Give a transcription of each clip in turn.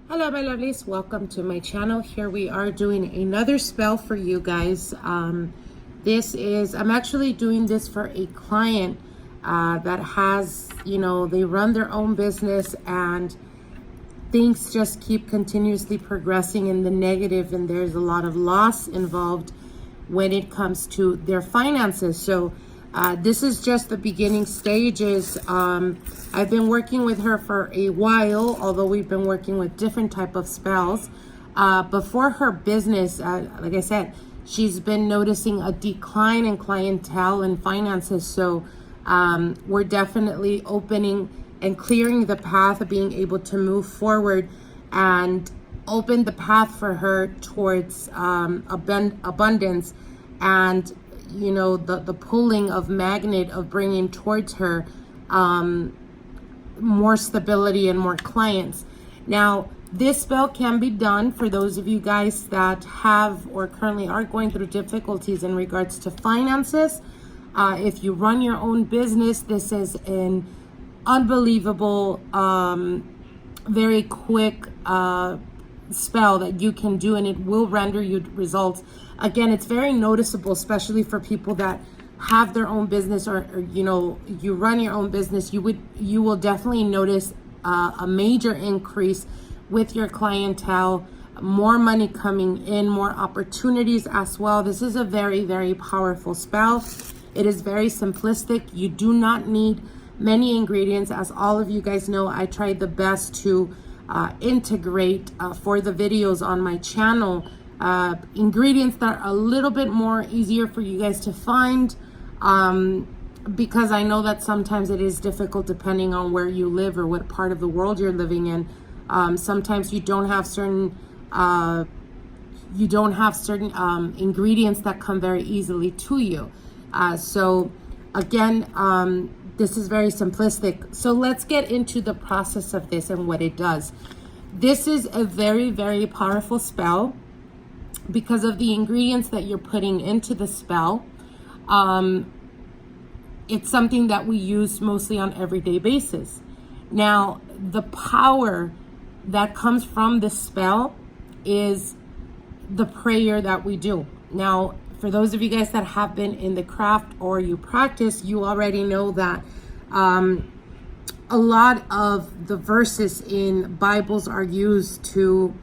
Hello my lovelies, welcome to my channel. Here we are doing another spell for you guys. I'm actually doing this for a client that has, they run their own business and things just keep continuously progressing in the negative, and there's a lot of loss involved when it comes to their finances. So this is just the beginning stages. I've been working with her for a while, although we've been working with different type of spells. Before her business, like I said, she's been noticing a decline in clientele and finances. So we're definitely opening and clearing the path of being able to move forward and open the path for her towards abundance and the pulling of magnet of bringing towards her more stability and more clients. Now, this spell can be done for those of you guys that have or currently are going through difficulties in regards to finances. If you run your own business, this is an unbelievable, very quick spell that you can do, and it will render you results. Again, it's very noticeable, especially for people that have their own business or you run your own business. You will definitely notice a major increase with your clientele, more money coming in, more opportunities as well. This is a very, very powerful spell. It is very simplistic. You do not need many ingredients. As all of you guys know, I tried the best to integrate for the videos on my channel ingredients that are a little bit more easier for you guys to find, because I know that sometimes it is difficult depending on where you live or what part of the world you're living in. Sometimes you don't have certain ingredients that come very easily to you. So again, this is very simplistic. So let's get into the process of this and what it does. This is a very, very powerful spell because of the ingredients that you're putting into the spell. It's something that we use mostly on everyday basis. Now, the power that comes from this spell is the prayer that we do. Now, for those of you guys that have been in the craft or you practice, you already know that a lot of the verses in Bibles are used to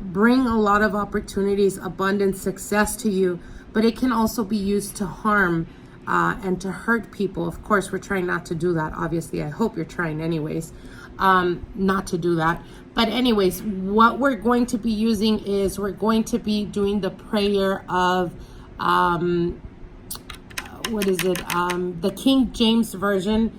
bring a lot of opportunities, abundance, success to you, but it can also be used to harm and to hurt people. Of course, we're trying not to do that. Obviously, I hope you're trying anyways not to do that. But anyways, what we're going to be using is we're going to be doing the prayer of the King James Version,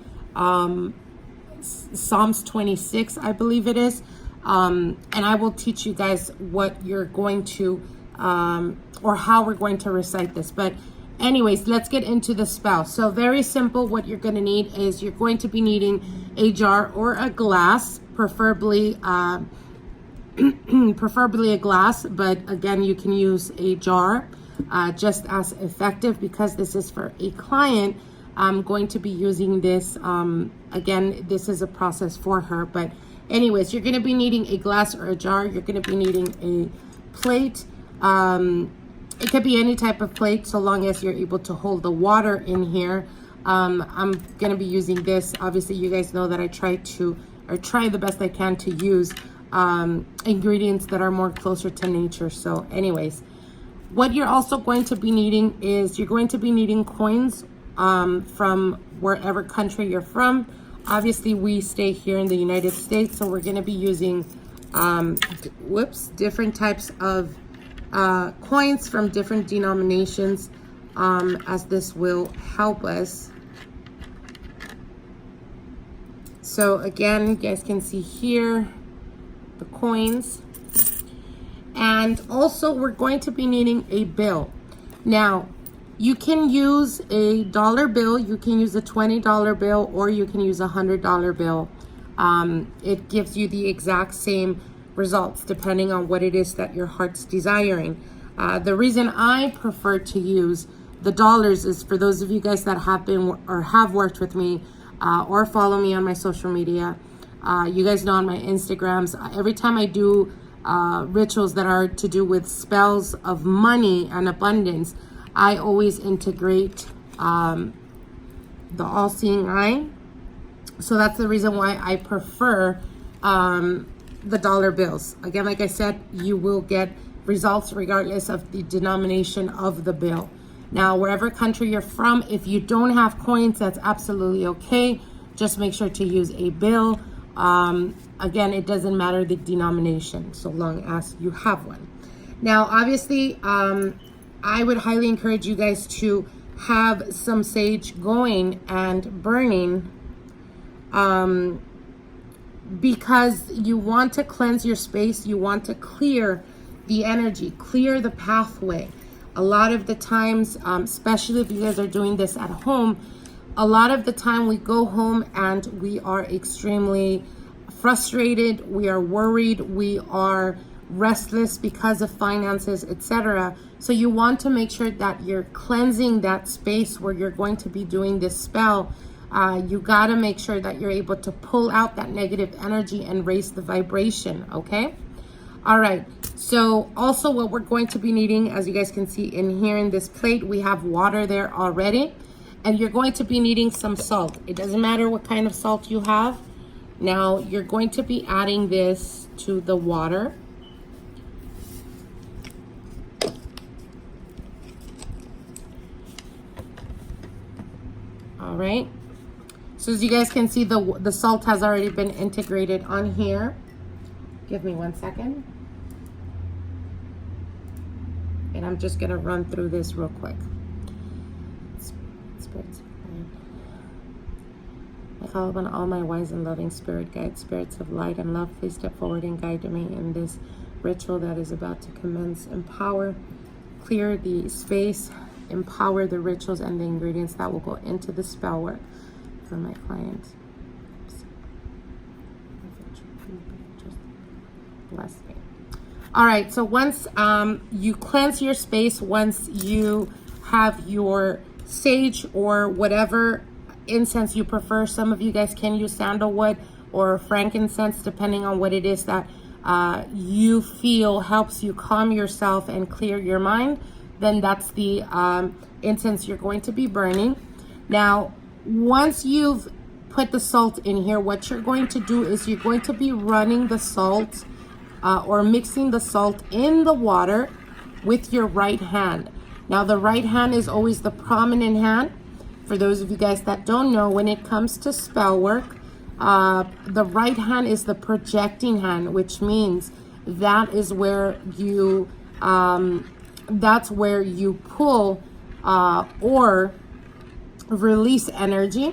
Psalms 26, I believe it is. And I will teach you guys what you're going to, or how we're going to recite this. But anyways, let's get into the spell. So very simple. What you're going to need is you're going to be needing a jar or a glass, preferably a glass, but again, you can use a jar, just as effective because this is for a client. I'm going to be using this. Again, this is a process for her, but anyways, you're going to be needing a glass or a jar. You're going to be needing a plate. It could be any type of plate, so long as you're able to hold the water in here. I'm going to be using this. Obviously, you guys know that I try the best I can to use ingredients that are more closer to nature. So anyways, what you're also going to be needing is you're going to be needing coins from wherever country you're from. Obviously, we stay here in the United States, so we're going to be using different types of coins from different denominations, as this will help us. So again, you guys can see here the coins. And also, we're going to be needing a bill. Now, you can use a dollar bill, you can use a $20 bill, or you can use a $100 bill. It gives you the exact same results depending on what it is that your heart's desiring. The reason I prefer to use the dollars is for those of you guys that have been or have worked with me or follow me on my social media. You guys know on my Instagrams, every time I do rituals that are to do with spells of money and abundance, I always integrate the all-seeing eye. So that's the reason why I prefer the dollar bills. Again, like I said, you will get results regardless of the denomination of the bill. Now, wherever country you're from, if you don't have coins, that's absolutely okay. Just make sure to use a bill. Again, it doesn't matter the denomination, so long as you have one. Now, obviously, I would highly encourage you guys to have some sage going and burning, because you want to cleanse your space. You want to clear the energy, clear the pathway. A lot of the times, especially if you guys are doing this at home, a lot of the time we go home and we are extremely frustrated, we are worried, we are restless because of finances, etc. So you want to make sure that you're cleansing that space where you're going to be doing this spell. You got to make sure that you're able to pull out that negative energy and raise the vibration, okay? All right, so also what we're going to be needing, as you guys can see in here in this plate, we have water there already. And you're going to be needing some salt. It doesn't matter what kind of salt you have. Now, you're going to be adding this to the water. All right. So as you guys can see, the salt has already been integrated on here. Give me 1 second. And I'm just going to run through this real quick. Spirits, I call upon all my wise and loving spirit guides, spirits of light and love. Please step forward and guide me in this ritual that is about to commence. Empower, clear the space, empower the rituals and the ingredients that will go into the spell work for my client. Just bless me. All right, so once you cleanse your space, once you have your sage or whatever incense you prefer, some of you guys can use sandalwood or frankincense depending on what it is that you feel helps you calm yourself and clear your mind, then that's the incense you're going to be burning. Now, once you've put the salt in here, what you're going to do is you're going to be running the salt or mixing the salt in the water with your right hand. Now, the right hand is always the prominent hand. For those of you guys that don't know, when it comes to spell work, the right hand is the projecting hand, which means that is where you, that's where you pull or release energy.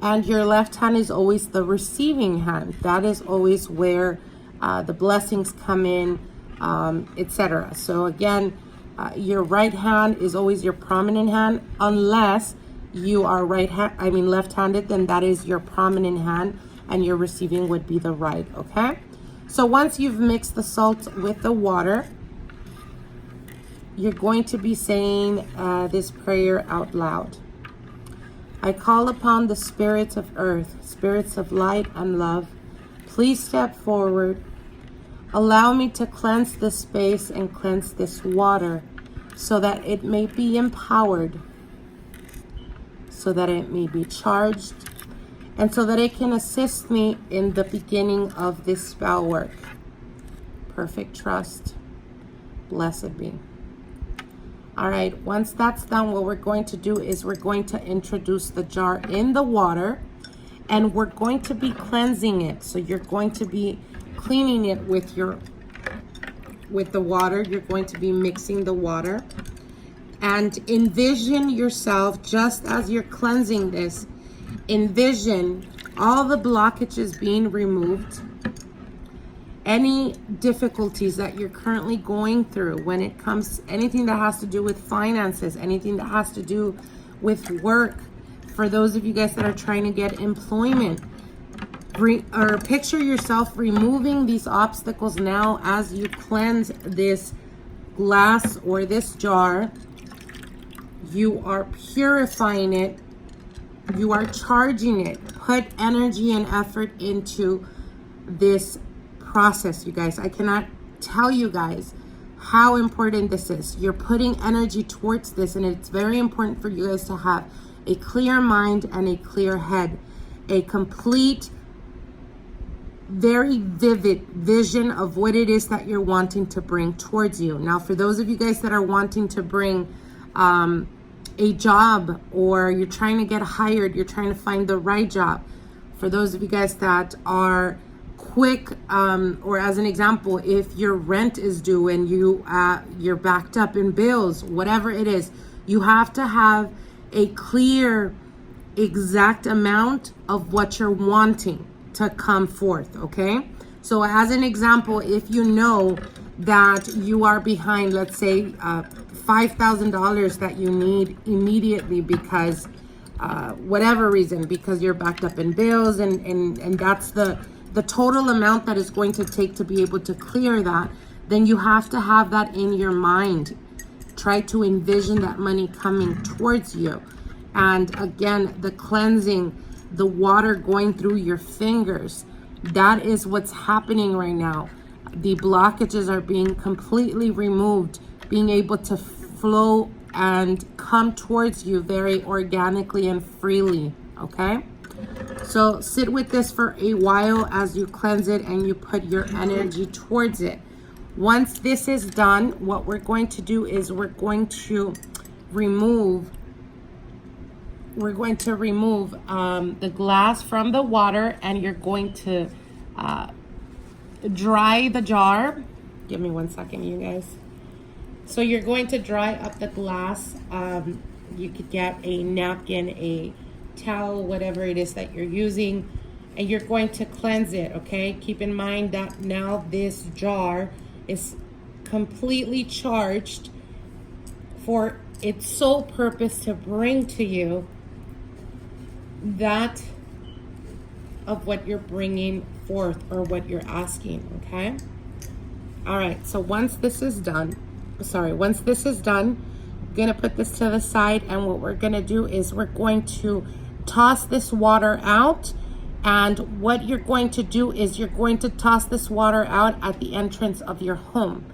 And your left hand is always the receiving hand. That is always where the blessings come in, etc. So again, your right hand is always your prominent hand, unless you are left-handed, then that is your prominent hand and your receiving would be the right, okay? So once you've mixed the salt with the water, you're going to be saying this prayer out loud. I call upon the spirits of earth, spirits of light and love. Please step forward. Allow me to cleanse this space and cleanse this water so that it may be empowered, so that it may be charged, and so that it can assist me in the beginning of this spell work. Perfect trust. Blessed be. All right, once that's done, what we're going to do is we're going to introduce the jar in the water and we're going to be cleansing it. So you're going to be cleaning it with the water. You're going to be mixing the water. And envision yourself, just as you're cleansing this, envision all the blockages being removed, any difficulties that you're currently going through when it comes to anything that has to do with finances, anything that has to do with work. For those of you guys that are trying to get employment, or picture yourself removing these obstacles now as you cleanse this glass or this jar. You are purifying it. You are charging it. Put energy and effort into this process, you guys. I cannot tell you guys how important this is. You're putting energy towards this, and it's very important for you guys to have a clear mind and a clear head, a complete, very vivid vision of what it is that you're wanting to bring towards you. Now, for those of you guys that are wanting to bring a job, or you're trying to get hired, you're trying to find the right job. For those of you guys that are quick, or as an example, if your rent is due and you're backed up in bills, whatever it is, you have to have a clear, exact amount of what you're wanting to come forth, okay? So as an example, if you know that you are behind, let's say, $5,000 that you need immediately because whatever reason, because you're backed up in bills, and that's the total amount that is going to take to be able to clear that, then you have to have that in your mind. Try to envision that money coming towards you. And again, the cleansing, the water going through your fingers, that is what's happening right now. The blockages are being completely removed, being able to flow and come towards you very organically and freely, okay? So sit with this for a while as you cleanse it and you put your energy towards it. Once this is done, what we're going to do is we're going to remove the glass from the water, and you're going to dry the jar. Give me 1 second, you guys. So you're going to dry up the glass. You could get a napkin, a towel, whatever it is that you're using, and you're going to cleanse it, okay? Keep in mind that now this jar is completely charged for its sole purpose to bring to you that of what you're bringing forth or what you're asking, okay? All right, so once this is done, I'm gonna put this to the side, and what we're gonna do is we're going to toss this water out. And what you're going to do is you're going to toss this water out at the entrance of your home.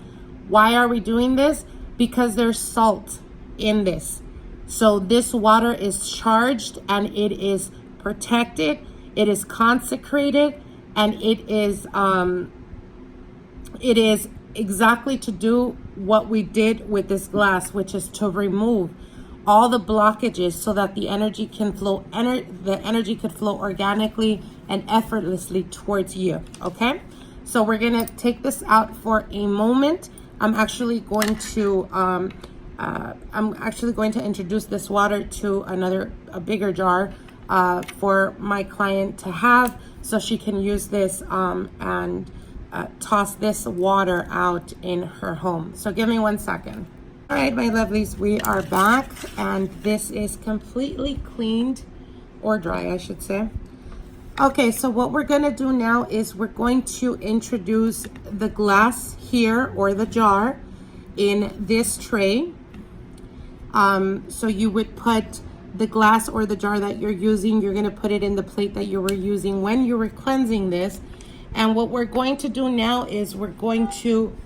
Why are we doing this? Because there's salt in this. So this water is charged, and it is protected, it is consecrated, and it is exactly to do what we did with this glass, which is to remove all the blockages so that the energy can flow, the energy could flow organically and effortlessly towards you, okay? So we're gonna take this out for a moment. I'm actually going to introduce this water to a bigger jar for my client to have, so she can use this and toss this water out in her home. So give me 1 second. All right, my lovelies, we are back, and this is completely cleaned, or dry, I should say. Okay, so what we're gonna do now is we're going to introduce the glass here, or the jar, in this tray. So you would put the glass or the jar that you're using, you're gonna put it in the plate that you were using when you were cleansing this. And what we're going to do now is we're going to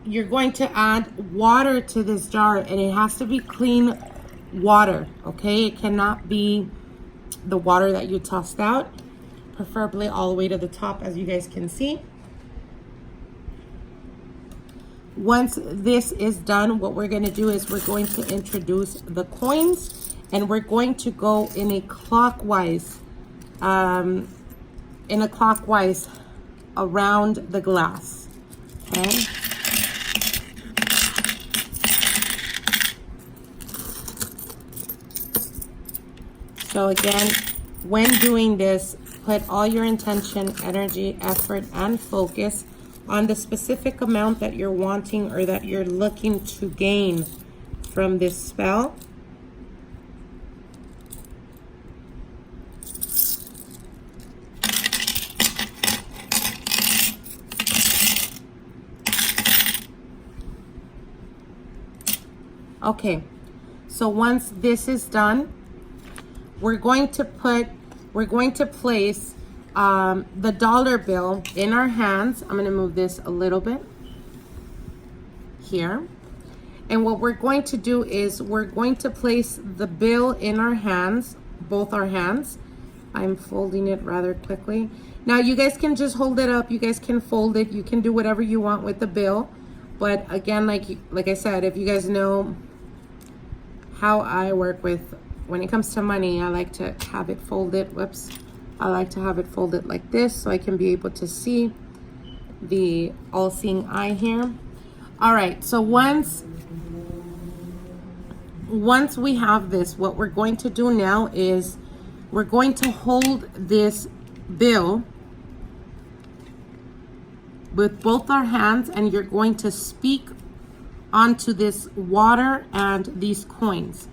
you're going to add water to this jar, and it has to be clean water, okay? It cannot be the water that you tossed out, preferably all the way to the top, as you guys can see. Once this is done, what we're going to do is we're going to introduce the coins, and we're going to go in a clockwise around the glass, okay? So again, when doing this, put all your intention, energy, effort, and focus on the specific amount that you're wanting or that you're looking to gain from this spell. Okay, so once this is done, we're going to place the dollar bill in our hands. I'm going to move this a little bit here. And what we're going to do is we're going to place the bill in our hands, both our hands. I'm folding it rather quickly. Now you guys can just hold it up. You guys can fold it. You can do whatever you want with the bill. But again, like I said, if you guys know how I work with, when it comes to money, I like to have it folded. Whoops. I like to have it folded like this so I can be able to see the all-seeing eye here. All right, so once we have this, what we're going to do now is we're going to hold this bill with both our hands, and you're going to speak onto this water and these coins,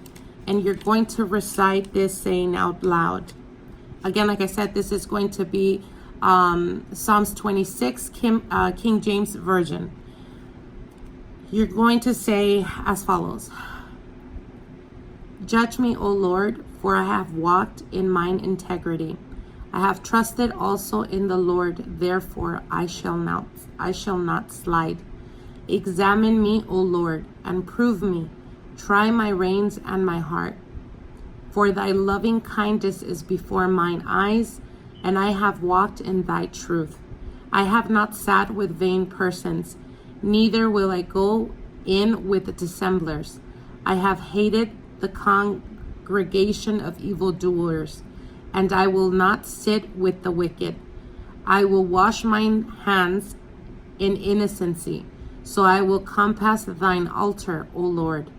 and you're going to recite this saying out loud. Again, like I said, this is going to be Psalms 26, King James Version. You're going to say as follows: Judge me, O Lord, for I have walked in mine integrity. I have trusted also in the Lord, therefore I shall not slide. Examine me, O Lord, and prove me. Try my reins and my heart. For thy loving kindness is before mine eyes, and I have walked in thy truth. I have not sat with vain persons, neither will I go in with the dissemblers. I have hated the congregation of evildoers, and I will not sit with the wicked. I will wash mine hands in innocency, so I will compass thine altar, O Lord,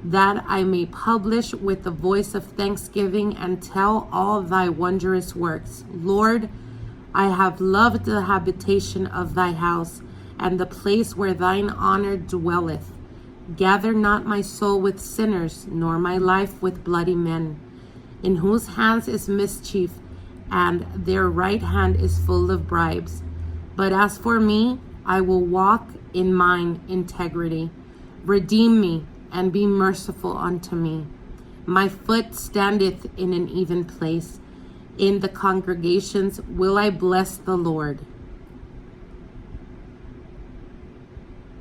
that I may publish with the voice of thanksgiving and tell all thy wondrous works. Lord, I have loved the habitation of thy house, and the place where thine honor dwelleth. Gather not my soul with sinners, nor my life with bloody men, in whose hands is mischief, and their right hand is full of bribes. But as for me, I will walk in mine integrity. Redeem me, and be merciful unto me. My foot standeth in an even place. In the congregations will I bless the Lord.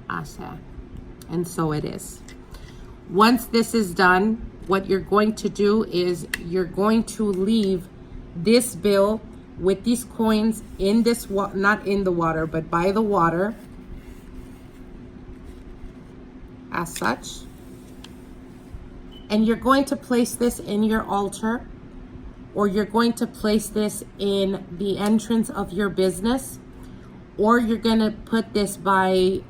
Asha. And so it is. Once this is done, what you're going to do is you're going to leave this bill with these coins in this not in the water, but by the water, as such. And you're going to place this in your altar, or you're going to place this in the entrance of your business, or you're going to put this by,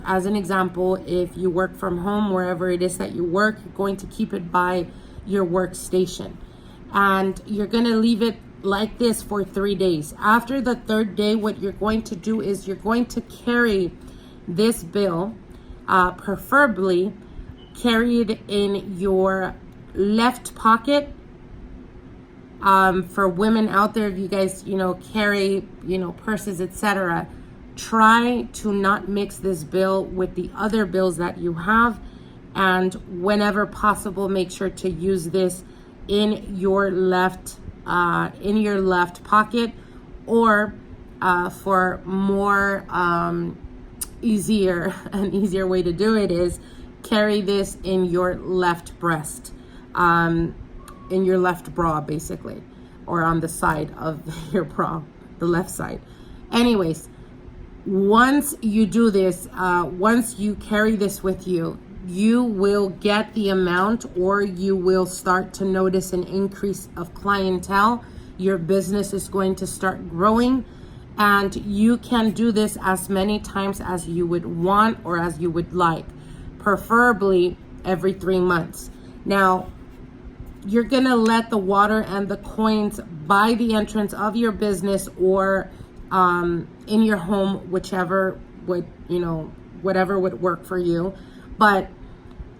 as an example, if you work from home, wherever it is that you work, you're going to keep it by your workstation. And you're going to leave it like this for 3 days. After the third day, what you're going to do is you're going to carry this bill, preferably carry it in your left pocket. For women out there, if you guys, carry, purses, etc., try to not mix this bill with the other bills that you have. And whenever possible, make sure to use this in your left pocket, or for more an easier way to do it is carry this in your left breast, in your left bra, basically, or on the side of your bra, the left side. Anyways, once you do this, once you carry this with you, you will get the amount, or you will start to notice an increase of clientele. Your business is going to start growing, and you can do this as many times as you would want or as you would like, preferably every 3 months. Now, you're gonna let the water and the coins by the entrance of your business, or in your home, whichever would, whatever would work for you. But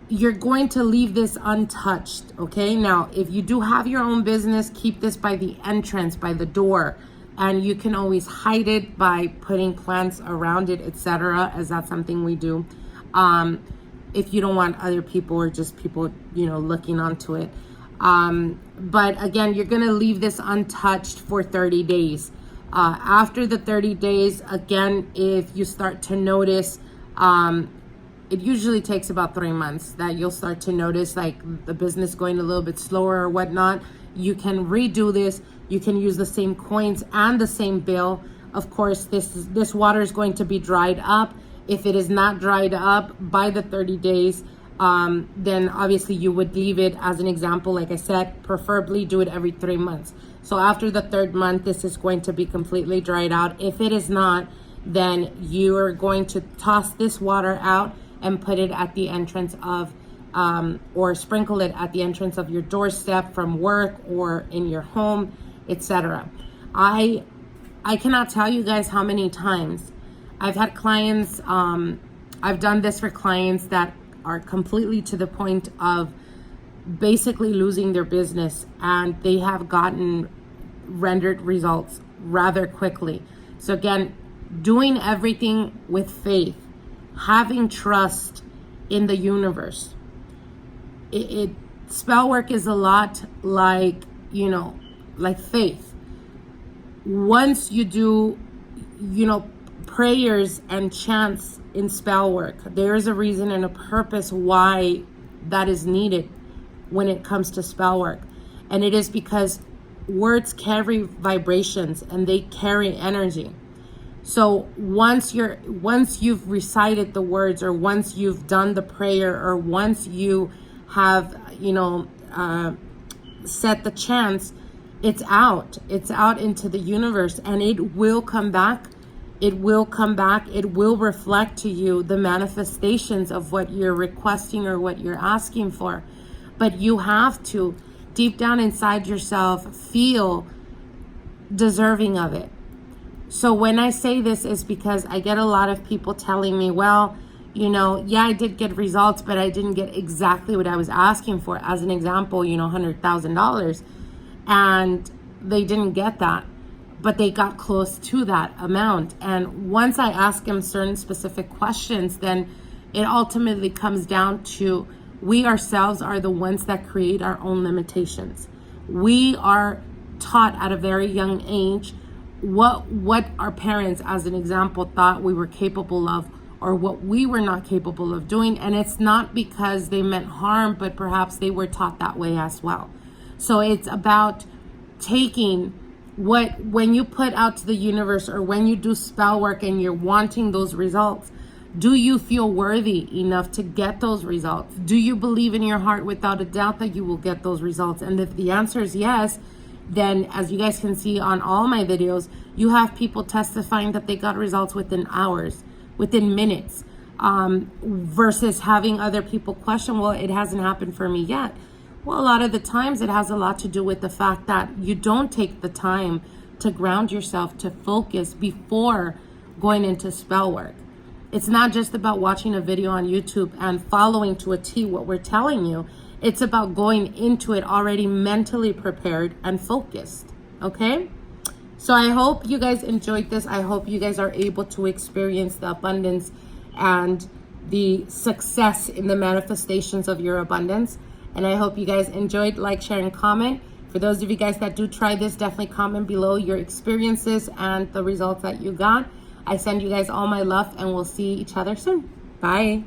you're going to leave this untouched, okay? Now, if you do have your own business, keep this by the entrance, by the door, and you can always hide it by putting plants around it, etc., as that's something we do. If you don't want other people, or just people, looking onto it. But again, you're going to leave this untouched for 30 days. After the 30 days, again, if you start to notice, it usually takes about 3 months that you'll start to notice like the business going a little bit slower or whatnot. You can redo this. You can use the same coins and the same bill. Of course, this water is going to be dried up. If it is not dried up by the 30 days, then obviously you would leave it. As an example, like I said, preferably do it every 3 months. So after the 3rd month, this is going to be completely dried out. If it is not, then you are going to toss this water out and put it at the entrance of, or sprinkle it at the entrance of your doorstep from work or in your home, etc. I cannot tell you guys how many times I've had clients, I've done this for clients that are completely to the point of basically losing their business, and they have gotten rendered results rather quickly. So again, doing everything with faith, having trust in the universe. Spell work is a lot like, like faith. Once you do, prayers and chants in spell work, there is a reason and a purpose why that is needed when it comes to spell work. And it is because words carry vibrations and they carry energy. So once you've recited the words, or once you've done the prayer, or once you have, set the chants, it's out into the universe, and it will come back. It will come back. It will reflect to you the manifestations of what you're requesting or what you're asking for. But you have to, deep down inside yourself, feel deserving of it. So when I say this is because I get a lot of people telling me, well, yeah, I did get results, but I didn't get exactly what I was asking for. As an example, $100,000, and they didn't get that, but they got close to that amount. And once I ask them certain specific questions, then it ultimately comes down to, we ourselves are the ones that create our own limitations. We are taught at a very young age what our parents, as an example, thought we were capable of, or what we were not capable of doing. And it's not because they meant harm, but perhaps they were taught that way as well. So it's about taking when you put out to the universe, or when you do spell work and you're wanting those results, do you feel worthy enough to get those results? Do you believe in your heart without a doubt that you will get those results? And if the answer is yes, then as you guys can see on all my videos, you have people testifying that they got results within hours, within minutes, versus having other people question, well, it hasn't happened for me yet. Well, a lot of the times it has a lot to do with the fact that you don't take the time to ground yourself, to focus before going into spell work. It's not just about watching a video on YouTube and following to a T what we're telling you. It's about going into it already mentally prepared and focused, okay? So I hope you guys enjoyed this. I hope you guys are able to experience the abundance and the success in the manifestations of your abundance. And I hope you guys enjoyed. Like, share, and comment. For those of you guys that do try this, definitely comment below your experiences and the results that you got. I send you guys all my love, and we'll see each other soon. Bye.